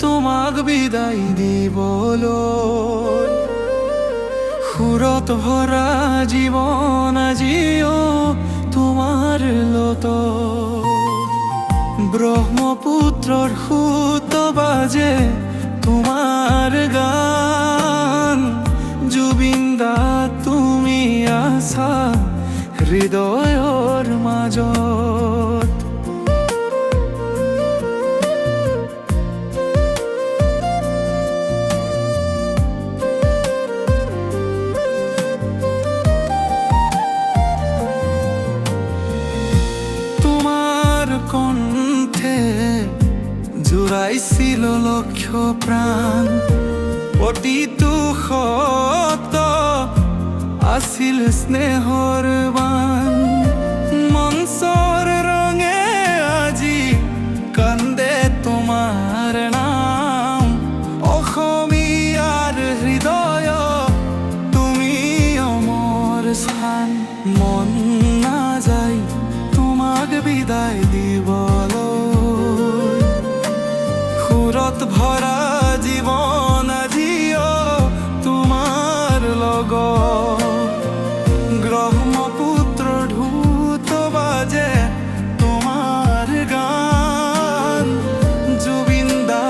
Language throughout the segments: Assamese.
তোমাক বিদায় দিবলৈ। সুৰত ভৰা জীৱন আজিও তোমাৰ লত। ব্ৰহ্মপুত্ৰৰ সুত বাজে তোমাৰ গান। জুবিন দা তুমি আছা হৃদয়ৰ মাজত। কণ্ঠে জোৰাইছিল লক্ষ প্ৰাণ। প্ৰতিটো শব্দ আছিল স্নেহৰ বাণ। মঞ্চৰ ৰঙে আজি কান্দে তোমাৰ নাম। অসমীয়াৰ হৃদয় তুমি অমৰ স্থান। মন নাযায় তোমাক বিদায় দিবলৈ। সুৰত ভৰা জীৱন আজিও তোমাৰ লগত। ব্ৰহ্মপুত্ৰ ঢৌত বাজে তোমাৰ গান। জুবিন দা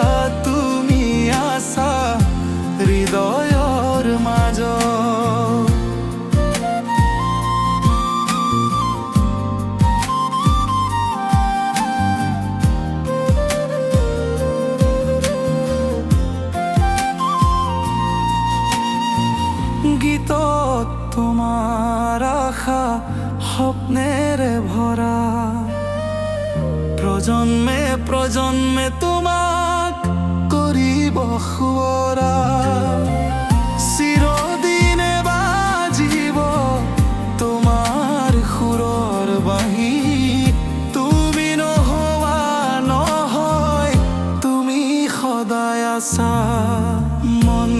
তুমি আছা হৃদয়ৰ মাজত। গীতত তোমাৰ আশা স্বপ্নেৰে ভৰা। প্ৰজন্মে প্ৰজন্মে তোমাক কৰিব শুৱৰা। চিৰদিনে বাজিব তোমাৰ সুৰৰ বাঁহী। তুমি নোহোৱা নহয় তুমি সদায় আছা। মন